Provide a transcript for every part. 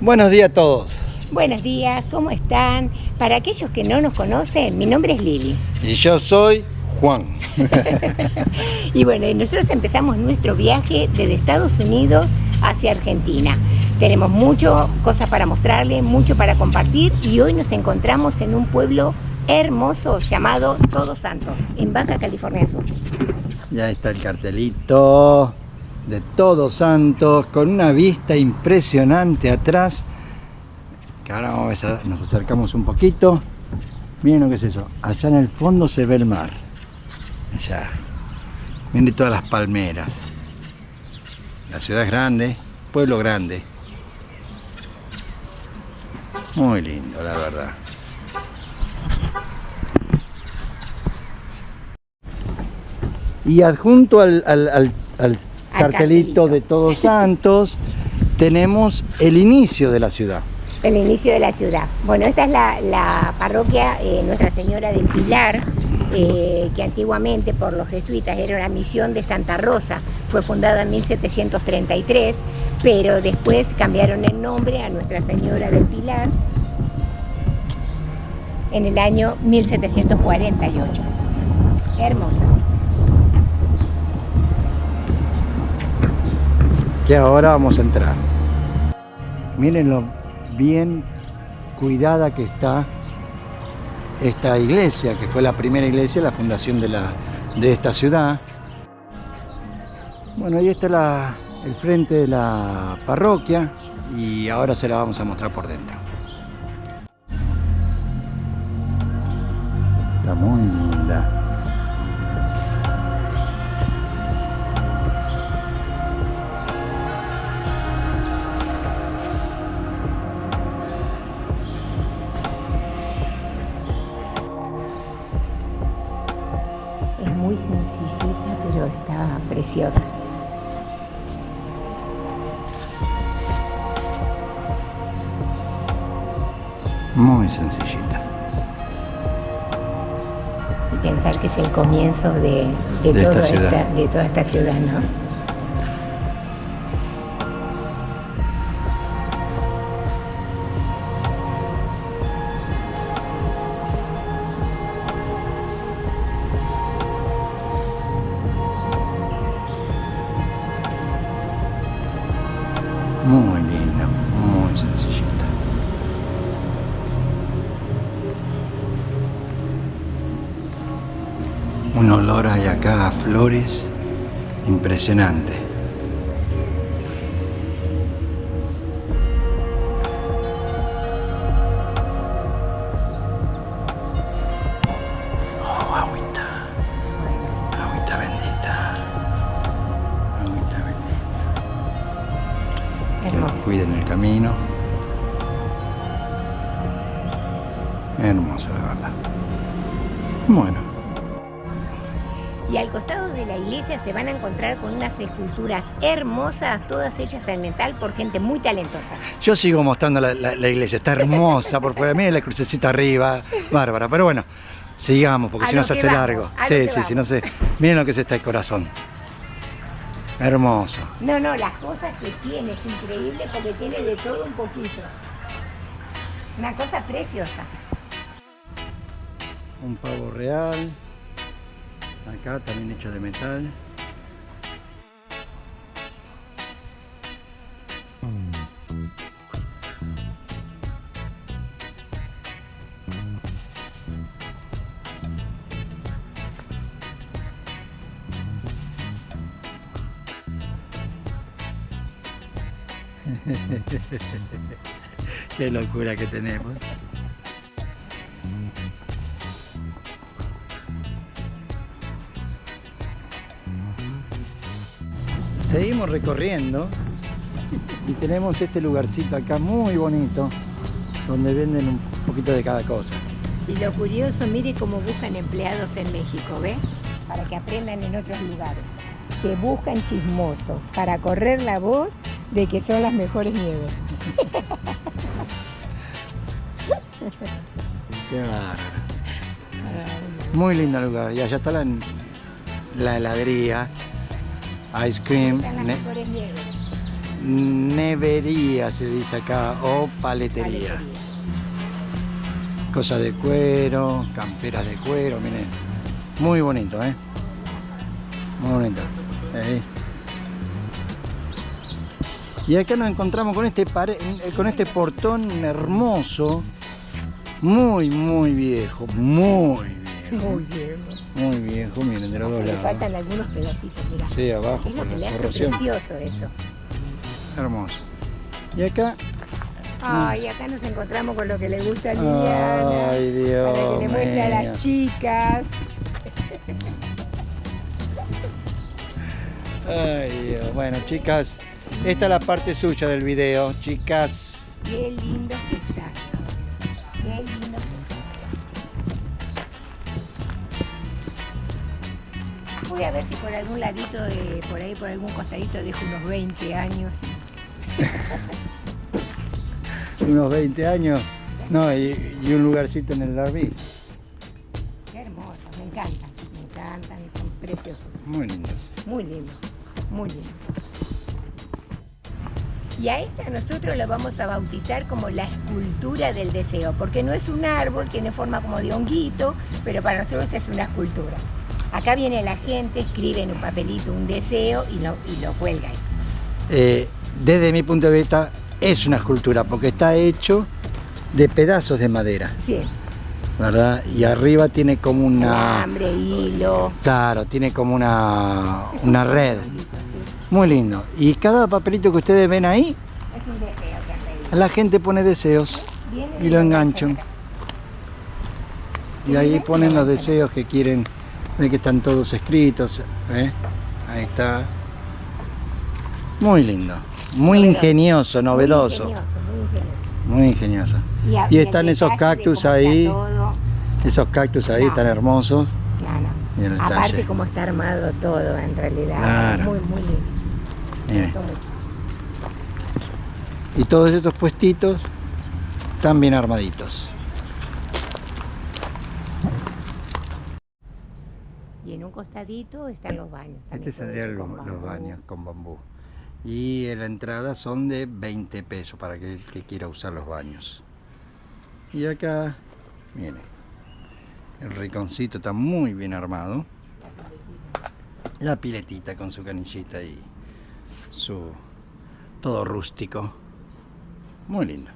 Buenos días a todos. Buenos días, ¿cómo están? Para aquellos que no nos conocen, mi nombre es Lili. Y yo soy Juan. Y bueno, nosotros empezamos nuestro viaje desde Estados Unidos hacia Argentina. Tenemos muchas cosas para mostrarles, mucho para compartir y hoy nos encontramos en un pueblo hermoso llamado Todos Santos, en Baja California Sur. Ya está el cartelito de Todos Santos con una vista impresionante atrás. Que ahora nos acercamos un poquito. Miren lo que es eso. Allá en el fondo se ve el mar. Allá. Miren todas las palmeras. La ciudad es grande, pueblo grande. Muy lindo, la verdad. Y adjunto al cartelito de Todos Santos tenemos el inicio de la ciudad. El inicio de la ciudad. Bueno, esta es la parroquia Nuestra Señora del Pilar, que antiguamente por los jesuitas era una misión de Santa Rosa. Fue fundada en 1733, pero después cambiaron el nombre a Nuestra Señora del Pilar en el año 1748. Hermosa. Que ahora vamos a entrar. Miren lo bien cuidada que está esta iglesia, que fue la primera iglesia, la fundación de esta ciudad. Bueno, ahí está el frente de la parroquia y ahora se la vamos a mostrar por dentro. Está muy linda. Muy sencillita, pero está preciosa. Muy sencillita. Y pensar que es el comienzo de toda esta ciudad, ¿no? Muy linda, muy sencillita. Un olor hay acá a flores impresionante. Oh, agüita. Agüita bendita. Agüita bendita. Que nos cuiden el camino. Hermoso, la verdad. Bueno. Y al costado de la iglesia se van a encontrar con unas esculturas hermosas, todas hechas en metal por gente muy talentosa. Yo sigo mostrando la iglesia, está hermosa por fuera. Miren la crucecita arriba, bárbara. Pero bueno, sigamos, porque si no se hace largo. Sí, si no se... Miren lo que es este corazón. Hermoso. No, las cosas que tiene es increíble porque tiene de todo un poquito. Una cosa preciosa. Un pavo real. Acá también hecho de metal. Qué locura que tenemos. Seguimos recorriendo y tenemos este lugarcito acá muy bonito donde venden un poquito de cada cosa. Y lo curioso, mire cómo buscan empleados en México, ¿ves? Para que aprendan en otros lugares. Que buscan chismosos para correr la voz de que son las mejores nieves. Qué bárbaro. Muy lindo lugar. Y allá está la heladería. Ice cream. nevería se dice acá, o paletería. Cosas de cuero, camperas de cuero, miren. Muy bonito, ¿eh? Muy bonito. Ahí. Y acá nos encontramos con con este portón hermoso, muy viejo, muy viejo. Muy bien. Muy viejo, miren, de los dos Le lados. faltan algunos pedacitos, mirá. Sí, abajo Es lo por que le la hace corrosión. precioso eso. Hermoso. Y acá, Ay, acá nos encontramos con lo que le gusta a Liliana. ay Dios Para que le muestre a mío. las chicas. Ay Dios. Bueno, chicas, esta es la parte suya del video, chicas. Qué lindo que está. Qué lindo que está. Voy a ver si por algún ladito, por ahí, por algún costadito, dejo unos 20 años. Unos 20 años. No, y un lugarcito en el RV. Qué hermoso, me encantan, son preciosos. Muy lindos. Muy lindo, muy lindo. Y a esta nosotros la vamos a bautizar como la escultura del deseo, porque no es un árbol, tiene forma como de honguito, pero para nosotros es una escultura. Acá viene la gente, escribe en un papelito un deseo y lo cuelga ahí. Desde mi punto de vista es una escultura porque está hecho de pedazos de madera, Sí, ¿verdad? Y arriba tiene como una... alambre, hilo. Claro, tiene como una red. Muy lindo. Y cada papelito que ustedes ven ahí, Es un deseo que hace ahí. la gente pone deseos Viene y lo enganchan. Y ahí ponen los deseos que quieren. Ven que están todos escritos. ¿Eh? Ahí está. Muy lindo. Muy ingenioso, novedoso. Muy ingenioso. Muy ingenioso. Y están esos cactus ahí. Esos cactus ahí están hermosos. Claro. Y el Aparte detalle. como está armado todo en realidad. Claro. Muy lindo. Me Miren. gustó mucho. Y todos estos puestitos están bien armaditos. Y en un costadito están los baños. Este serían los baños con bambú. Y en la entrada son de 20 pesos para aquel que quiera usar los baños. Y acá, miren, el rinconcito está muy bien armado. La piletita con su canillita y su todo rústico. Muy lindo.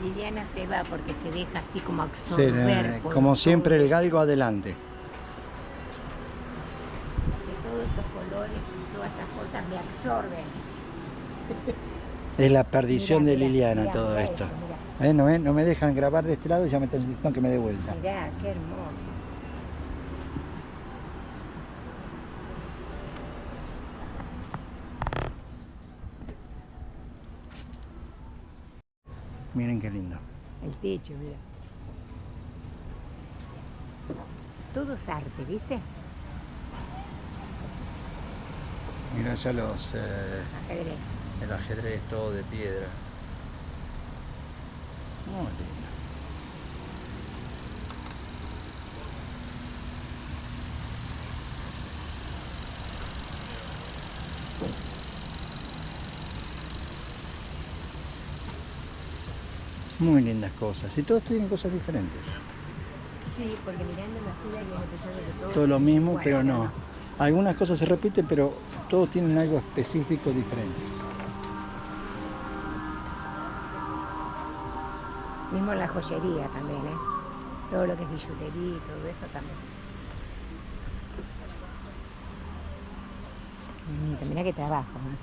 Liliana se va porque se deja así como Sí, absorber. por como todo. siempre el galgo adelante. Que todos estos colores y todas estas cosas me absorben. Es la perdición Mirá, de Liliana mirá, todo mirá esto. esto, mirá. No me dejan grabar de este lado y ya me están diciendo que me dé vuelta. Mirá, qué hermoso. Miren qué lindo. El techo, mira. Todo es arte, ¿viste? Mira ya Ajedrez. el ajedrez todo de piedra. Muy lindo. Muy lindas cosas. Y todos tienen cosas diferentes. Sí, porque mirando la fila viene pensando que todo... Todo lo mismo, igual, pero no. Algunas cosas se repiten, pero todos tienen algo específico diferente. Mismo la joyería también, ¿eh? Todo lo que es billutería y todo eso también. Bonito, mirá qué trabajo, ¿eh?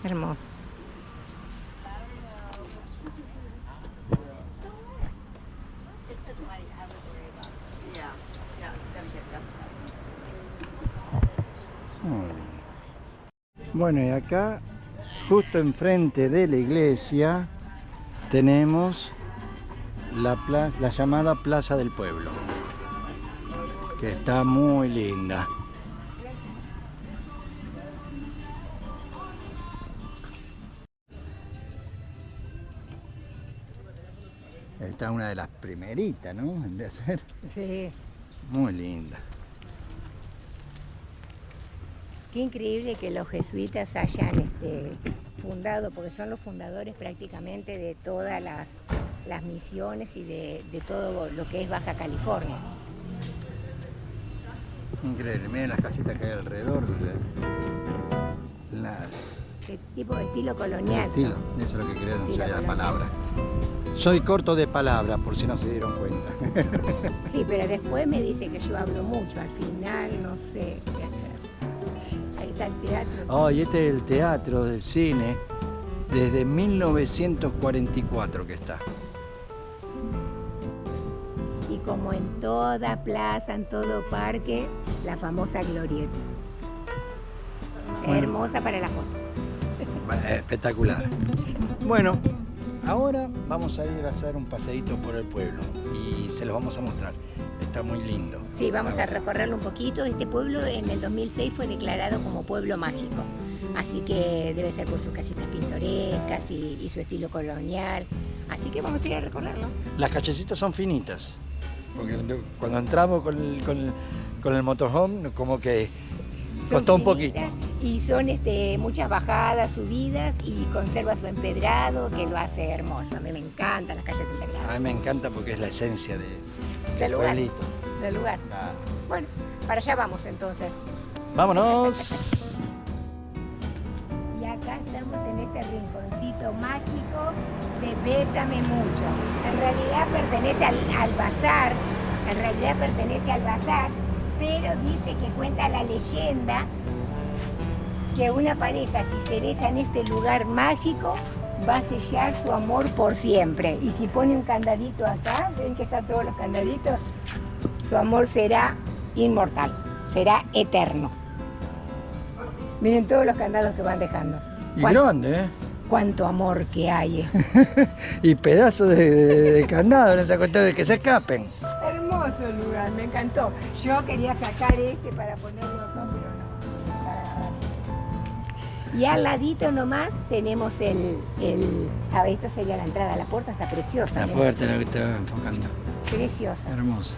Hermoso. Muy bien. Bueno, y acá, justo enfrente de la iglesia, tenemos la llamada Plaza del Pueblo, que está muy linda. esta es una de las primeritas, ¿no? De hacer. Sí. Muy linda. Qué increíble que los jesuitas hayan fundado, porque son los fundadores prácticamente de todas las misiones y de todo lo que es Baja California. Increíble, miren las casitas que hay alrededor. ¿Qué tipo de estilo colonial? Estilo, eso es lo que quería denunciar la colonial. palabra. Soy corto de palabra, por si no se dieron cuenta. Sí, pero después me dice que yo hablo mucho, al final no sé qué hacer. Ahí está el teatro. Oh, y este es el teatro del cine desde 1944 que está. Y como en toda plaza, en todo parque, la famosa glorieta. Bueno. Hermosa para la foto. Espectacular. Bueno, ahora vamos a ir a hacer un paseíto por el pueblo y se los vamos a mostrar. Está muy lindo. Sí, vamos a recorrerlo un poquito. Este pueblo en el 2006 fue declarado como pueblo mágico. Así que debe ser por sus casitas pintorescas y su estilo colonial. Así que vamos a ir a recorrerlo. Las callecitas son finitas, porque cuando entramos con el motorhome, como que costó un poquito. Y son muchas bajadas, subidas y conserva su empedrado que lo hace hermoso. A mí me encantan las calles A empedradas. mí me encanta porque es la esencia Del lugar. pueblito. Del lugar. Claro. Bueno, para allá vamos entonces. ¡Vámonos! Y acá estamos en este rinconcito mágico de Bésame Mucho. En realidad pertenece al bazar, pero dice que cuenta la leyenda que una pareja si se besa en este lugar mágico va a sellar su amor por siempre. Y si pone un candadito acá, ven que están todos los candaditos, su amor será inmortal, será eterno. Miren todos los candados que van dejando. Y grande, ¿eh? Cuánto amor que hay. Y pedazos de candado en esa cuestión de que se escapen. Hermoso el lugar, me encantó. Yo quería sacar para ponerlo acá, pero no. Y al ladito nomás tenemos a ver, esto sería la entrada, la puerta está preciosa. La mirá. puerta es lo que estaba enfocando. Preciosa. Hermosa.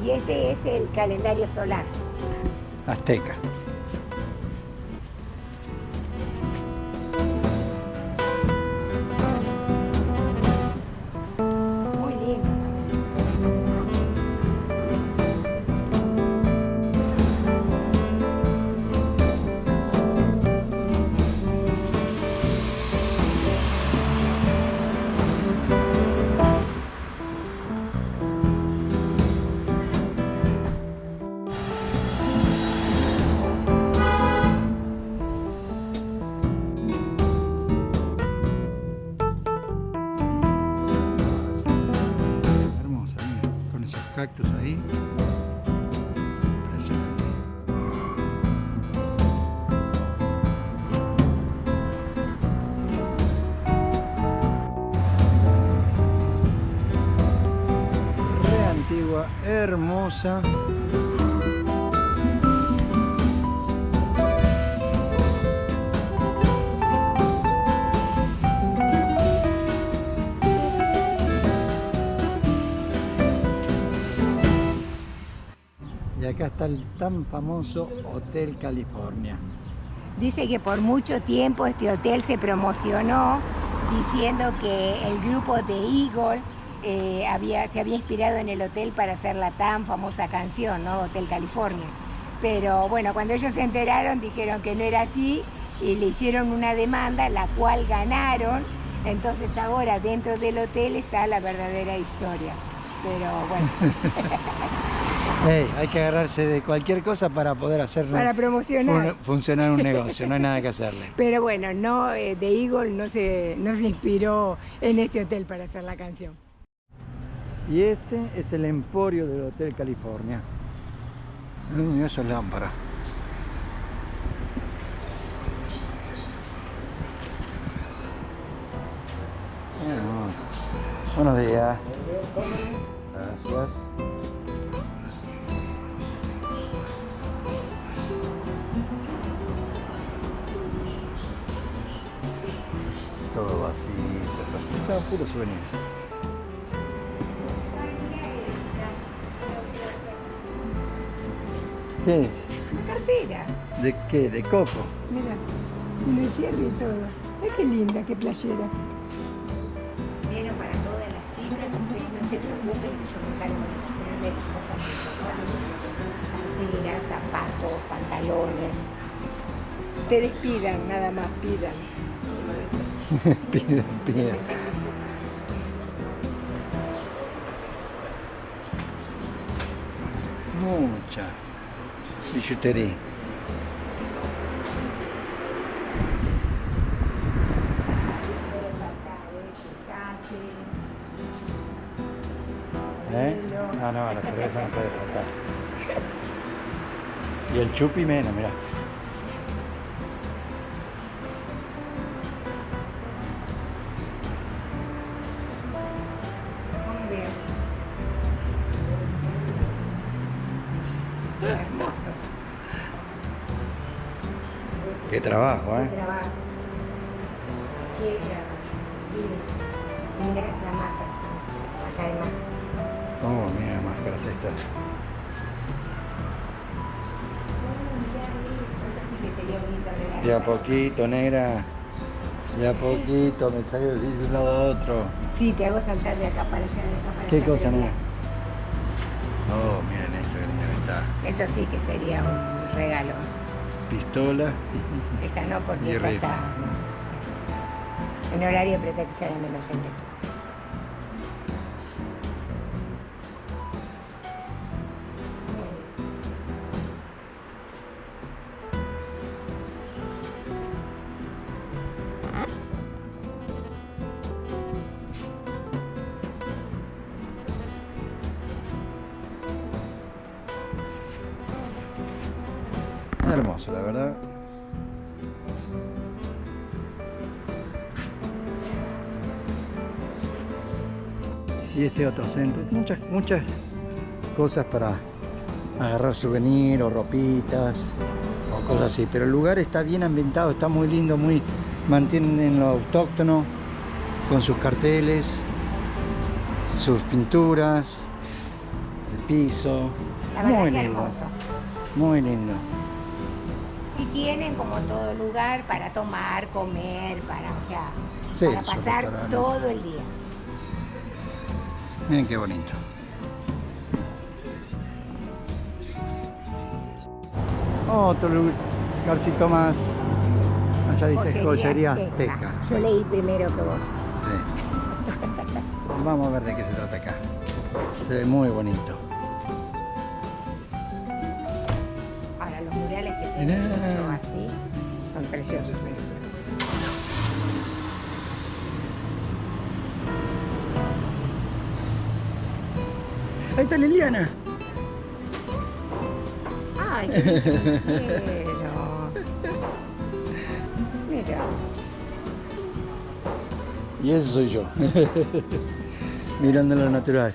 Y este es el calendario solar. Azteca. Muy lindo. Hermosa, mira, con esos cactus ahí. Impresionante. Re antigua, hermosa. Y acá está el tan famoso Hotel California. Dice que por mucho tiempo este hotel se promocionó diciendo que el grupo de Eagle se había inspirado en el hotel para hacer la tan famosa canción, ¿no? Hotel California. Pero bueno, cuando ellos se enteraron dijeron que no era así y le hicieron una demanda, la cual ganaron. Entonces ahora dentro del hotel está la verdadera historia. Pero bueno. Hey, hay que agarrarse de cualquier cosa para poder hacer Para promocionar. funcionar un negocio, no hay nada que hacerle. Pero bueno, no, de Eagle no se inspiró en este hotel para hacer la canción. Y este es el emporio del Hotel California. Mira esas lámparas. Buenos días. Gracias. vasitos, cositas. Son puros souvenirs. ¿Qué es? Una cartera. ¿De qué? ¿De coco? Mira, y lo cierre y todo. Ay, qué linda, qué playera. Vieron para todas las chicas, ustedes no se preocupen que yo me encargo de ponerle las cosas que carteras, zapatos, pantalones. Ustedes pidan, nada más pidan. Piden. Mucha billutería. No, la cerveza no puede faltar. Y el chupi menos, mirá. Muy bien. Hermoso. Qué trabajo, Qué trabajo. Qué trabajo. Mira la máscara. Acá hay más. Oh, mira las máscaras estas. De a poquito, negra. De a poquito, me salió de un lado a otro. Sí, te hago saltar de acá para allá, de acá para ¿Qué allá. cosa, pero negra? Oh, miren eso, que linda está. Eso sí que sería un regalo. Pistola. Esta no, Y porque esta rifle. está en horario de protección en emergencia. Hermoso, la verdad. Y este otro centro. Muchas cosas para agarrar souvenir o ropitas o cosas así. Pero el lugar está bien ambientado, está muy lindo, mantienen lo autóctono con sus carteles, sus pinturas, el piso. La verdad Muy que lindo, hermoso. muy lindo. Y tienen como todo lugar para tomar, comer, Sí, para sus pasar restaurantes. todo el día. Miren qué bonito. Otro lugarcito más. Allá dice joyería azteca. Yo leí primero que vos. Sí. Vamos a ver de qué se trata acá. Se ve muy bonito. Ahora los murales que tienen Mirá. hecho así son preciosos. Mirá. Ahí está Liliana. Ay, qué lindo. Mira. Y ese soy yo. Mirando lo natural.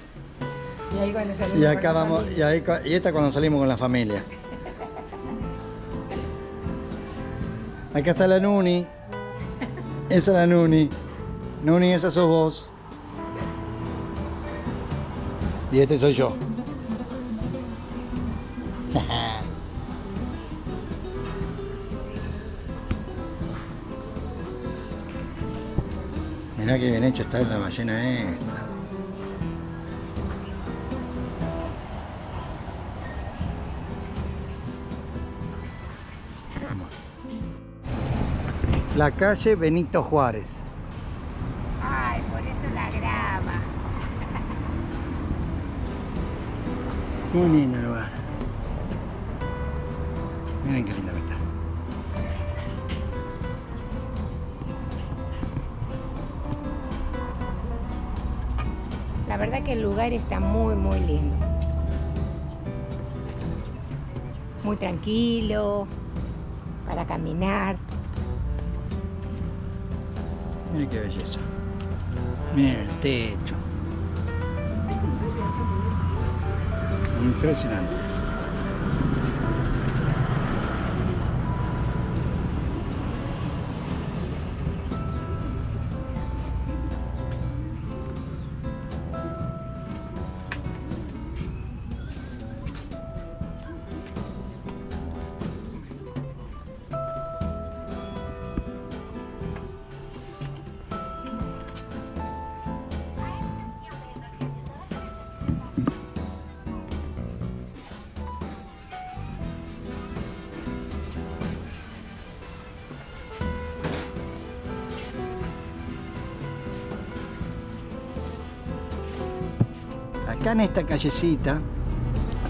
Y ahí cuando salimos Y acá con la vamos, familia. y esta cuando salimos con la familia. Acá está la Nuni. Esa es la Nuni. Nuni, esa sos vos. Y este soy yo. Mirá que bien hecho está la ballena esta. Vamos. La calle Benito Juárez. Ay, por eso la grava. Muy lindo el lugar. Miren qué linda que está. La verdad que el lugar está muy, muy lindo. Muy tranquilo, para caminar. Miren qué belleza. Miren el techo. Impresionante. acá en esta callecita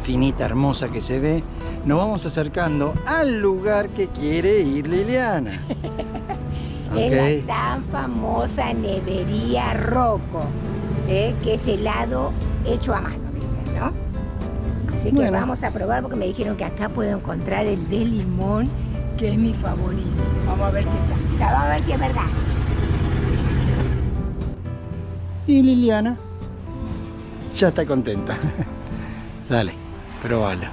finita, hermosa que se ve, nos vamos acercando al lugar que quiere ir Liliana. Es la tan famosa nevería Rocco, que es helado hecho a mano, dicen, ¿no? Así que Bueno, vamos a probar porque me dijeron que acá puedo encontrar el de limón, que es mi favorito. Vamos a ver si está. Vamos a ver si es verdad. y Liliana ya está contenta. Dale, probalo.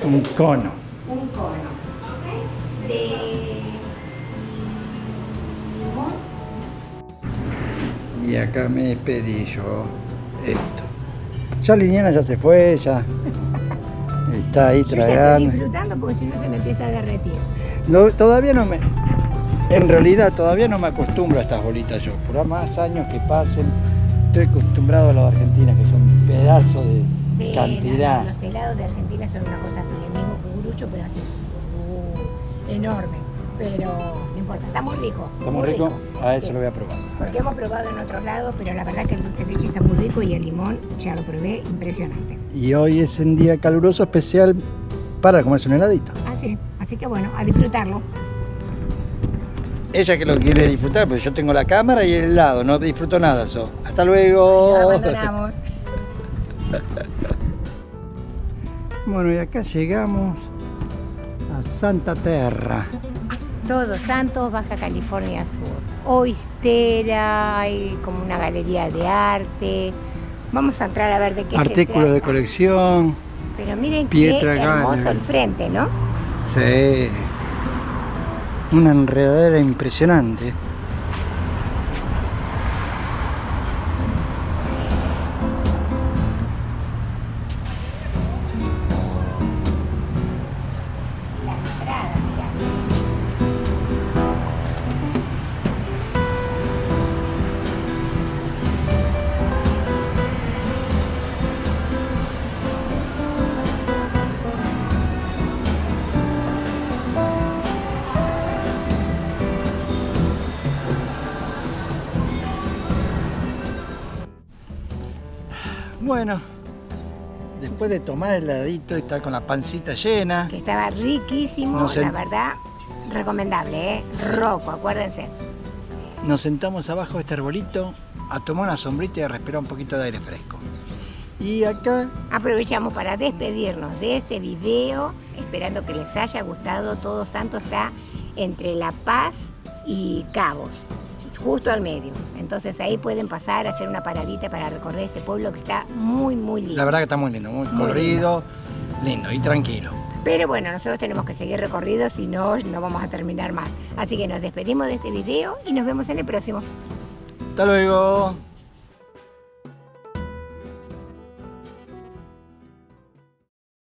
Un cono. Un cono. De limón. Y acá me pedí yo esto. Ya Liliana ya se fue, ya está ahí Yo ya estoy tragando. disfrutando porque si no se me empieza a derretir. Todavía no me... En realidad todavía no me acostumbro a estas bolitas yo. Por más años que pasen, estoy acostumbrado a los de Argentina, que son pedazos de Sí, cantidad. Los helados de Argentina son una cosa así, el mismo cucurucho, pero así, enorme. Pero no importa, está muy rico. ¿Está muy rico? A eso Sí. lo voy a probar. Porque hemos probado en otros lados, pero la verdad que el dulce de leche está muy rico y el limón, ya lo probé, impresionante. Y hoy es un día caluroso especial para comerse un heladito. Así que bueno, a disfrutarlo. Ella que lo quiere disfrutar, pero yo tengo la cámara y el helado, no disfruto nada eso. Hasta luego. Nos abandonamos. Bueno, y acá llegamos a Santa Terra. Todos Santos, Baja California Sur. Oistera, hay como una galería de arte. Vamos a entrar a ver de qué Artículos se de trata. colección. Pero miren Pietra qué hermoso Gallery. el frente, ¿no? Sí. Una enredadera impresionante. La entrada, mirá. Bueno, después de tomar el heladito y estar con la pancita llena, Que estaba riquísimo, No sé. la verdad, recomendable, ¿eh? Sí. Rocco, acuérdense. nos sentamos abajo de este arbolito a tomar una sombrita y a respirar un poquito de aire fresco. Y acá, Aprovechamos para despedirnos de este video, esperando que les haya gustado. Todos Santos está entre La Paz y Cabos, justo al medio. Entonces ahí pueden pasar, hacer una paradita para recorrer este pueblo que está muy, muy lindo. la verdad que está muy lindo, muy Muy colorido, lindo y tranquilo. Pero bueno, nosotros tenemos que seguir recorrido, si no, no vamos a terminar más. Así que nos despedimos de este video y nos vemos en el próximo. Hasta luego.